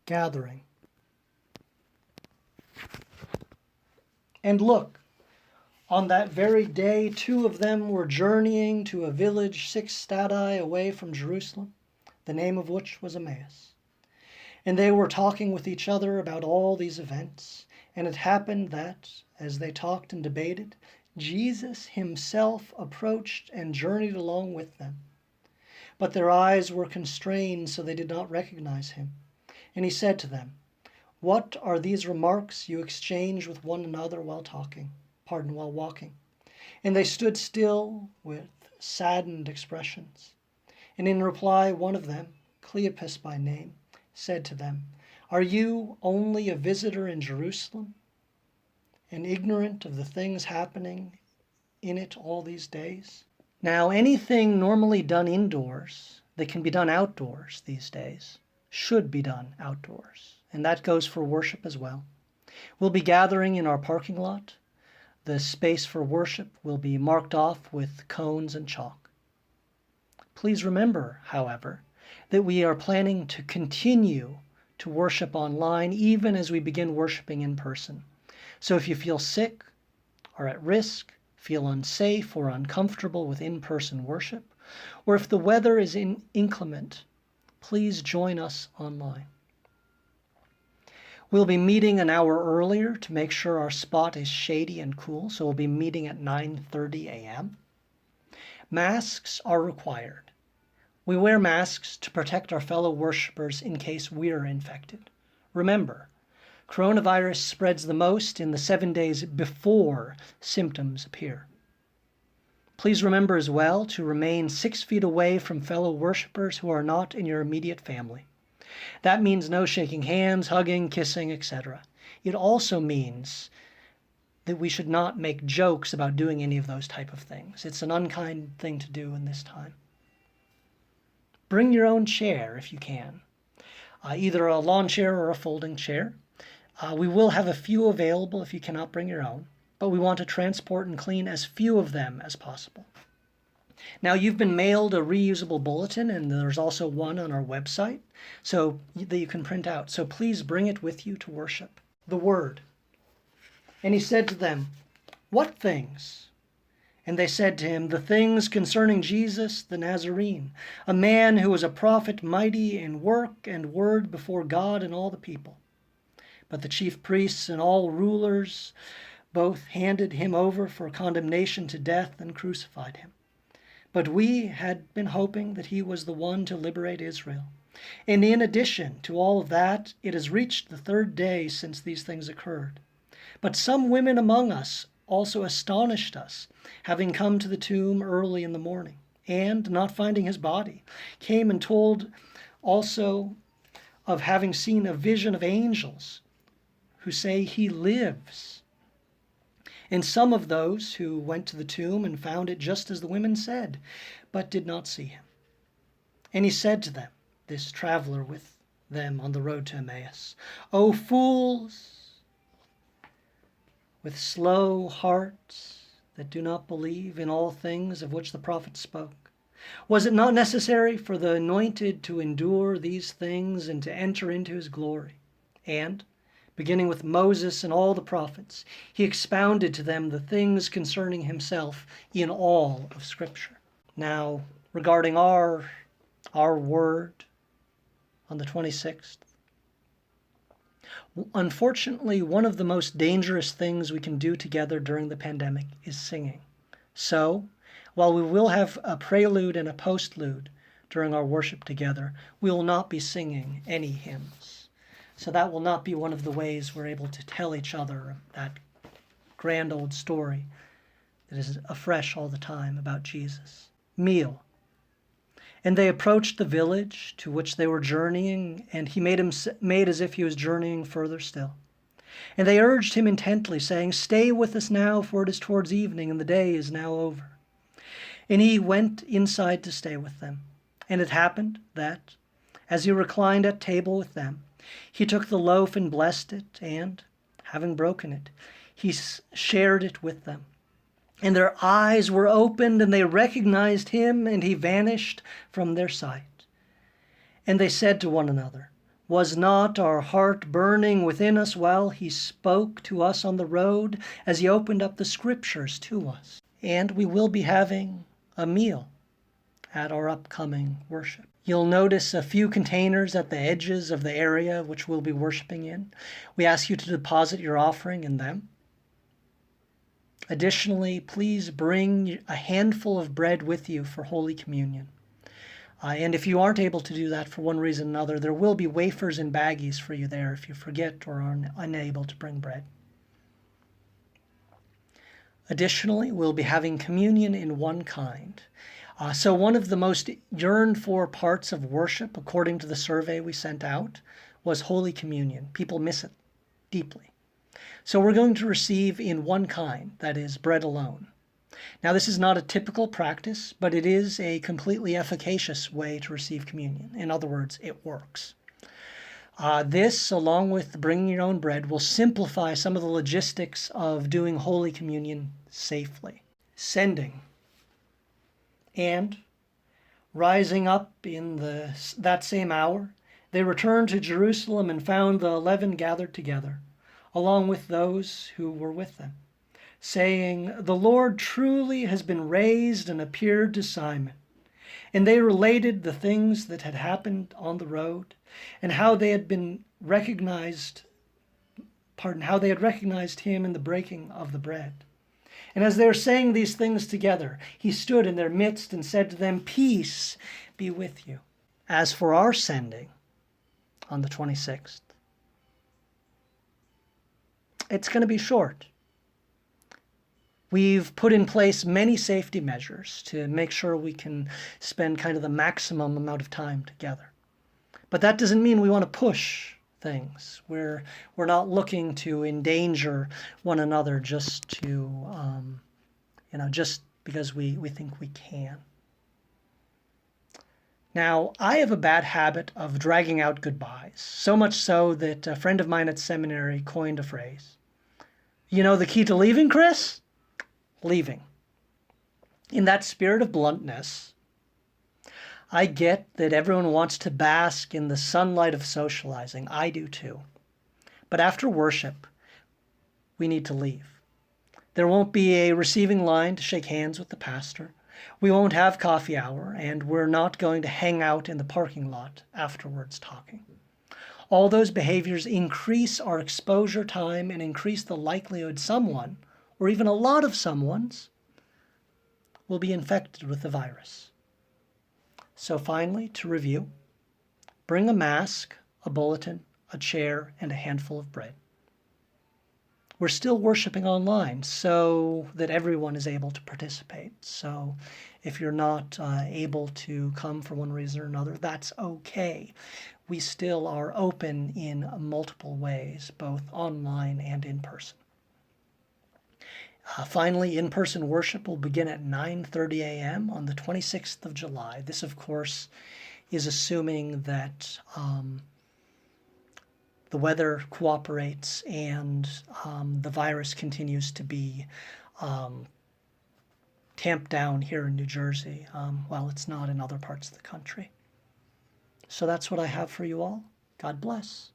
gathering. And look, on that very day, 2 of them were journeying to a village 6 stadia away from Jerusalem, the name of which was Emmaus. And they were talking with each other about all these events. And it happened that, as they talked and debated, Jesus himself approached and journeyed along with them. But their eyes were constrained, so they did not recognize him. And he said to them, "What are these remarks you exchange with one another while walking?" And they stood still with saddened expressions. And in reply, one of them, Cleopas by name, said to them, "Are you only a visitor in Jerusalem, and ignorant of the things happening in it all these days?" Now, anything normally done indoors that can be done outdoors these days should be done outdoors. And that goes for worship as well. We'll be gathering in our parking lot. The space for worship will be marked off with cones and chalk. Please remember, however, that we are planning to continue to worship online even as we begin worshiping in person. So if you feel sick, are at risk, feel unsafe or uncomfortable with in-person worship, or if the weather is inclement, please join us online. We'll be meeting an hour earlier to make sure our spot is shady and cool, so we'll be meeting at 9:30 a.m. Masks are required. We wear masks to protect our fellow worshipers in case we're infected. Remember, coronavirus spreads the most in the 7 days before symptoms appear. Please remember as well to remain 6 feet away from fellow worshipers who are not in your immediate family. That means no shaking hands, hugging, kissing, etc. It also means that we should not make jokes about doing any of those type of things. It's an unkind thing to do in this time. Bring your own chair if you can, either a lawn chair or a folding chair. We will have a few available if you cannot bring your own, but we want to transport and clean as few of them as possible. Now, you've been mailed a reusable bulletin, and there's also one on our website so that you can print out. So please bring it with you to worship. The Word. And he said to them, "What things?" And they said to him, "The things concerning Jesus the Nazarene, a man who was a prophet, mighty in work and word before God and all the people. But the chief priests and all rulers both handed him over for condemnation to death and crucified him. But we had been hoping that he was the one to liberate Israel. And in addition to all of that, it has reached the 3rd day since these things occurred. But some women among us also astonished us, having come to the tomb early in the morning, and, not finding his body, came and told also of having seen a vision of angels who say he lives. And some of those who went to the tomb and found it just as the women said, but did not see him. And he said to them," this traveler with them on the road to Emmaus, "O fools, with slow hearts that do not believe in all things of which the prophets spoke. Was it not necessary for the anointed to endure these things and to enter into his glory?" And, beginning with Moses and all the prophets, he expounded to them the things concerning himself in all of Scripture. Now, regarding our word on the 26th, unfortunately, one of the most dangerous things we can do together during the pandemic is singing. So, while we will have a prelude and a postlude during our worship together, we will not be singing any hymns. So that will not be one of the ways we're able to tell each other that grand old story that is afresh all the time about Jesus. Meal. And they approached the village to which they were journeying, and he made as if he was journeying further still. And they urged him intently, saying, "Stay with us now, for it is towards evening, and the day is now over." And he went inside to stay with them. And it happened that, as he reclined at table with them, he took the loaf and blessed it, and, having broken it, he shared it with them. And their eyes were opened, and they recognized him, and he vanished from their sight. And they said to one another, Was not our heart burning within us while he spoke to us on the road as he opened up the scriptures to us? And we will be having a meal at our upcoming worship. You'll notice a few containers at the edges of the area which we'll be worshiping in. We ask you to deposit your offering in them. Additionally, please bring a handful of bread with you for Holy Communion. And if you aren't able to do that for one reason or another, there will be wafers and baggies for you there if you forget or are unable to bring bread. Additionally, we'll be having communion in one kind. So one of the most yearned for parts of worship, according to the survey we sent out, was Holy Communion. People miss it deeply. So we're going to receive in one kind, that is, bread alone. Now, this is not a typical practice, but it is a completely efficacious way to receive communion. In other words, it works. This, along with bringing your own bread, will simplify some of the logistics of doing Holy Communion safely. Sending. And, rising up in that same hour, they returned to Jerusalem and found the 11 gathered together, along with those who were with them, saying, "The Lord truly has been raised and appeared to Simon." And they related the things that had happened on the road and how they had recognized him in the breaking of the bread. And as they were saying these things together, he stood in their midst and said to them, "Peace be with you." As for our sending on the 26th, it's going to be short. We've put in place many safety measures to make sure we can spend kind of the maximum amount of time together. But that doesn't mean we want to push things. We're not looking to endanger one another just just because we think we can. Now, I have a bad habit of dragging out goodbyes, so much so that a friend of mine at seminary coined a phrase. You know the key to leaving, Chris? Leaving. In that spirit of bluntness, I get that everyone wants to bask in the sunlight of socializing. I do too. But after worship, we need to leave. There won't be a receiving line to shake hands with the pastor. We won't have coffee hour, and we're not going to hang out in the parking lot afterwards talking. All those behaviors increase our exposure time and increase the likelihood someone, or even a lot of someone's, will be infected with the virus. So finally, to review, bring a mask, a bulletin, a chair, and a handful of bread. We're still worshiping online so that everyone is able to participate. So if you're not able to come for one reason or another, that's okay. We still are open in multiple ways, both online and in person. Finally, in-person worship will begin at 9:30 a.m. on the 26th of July. This, of course, is assuming that the weather cooperates and the virus continues to be tamped down here in New Jersey, while it's not in other parts of the country. So that's what I have for you all. God bless.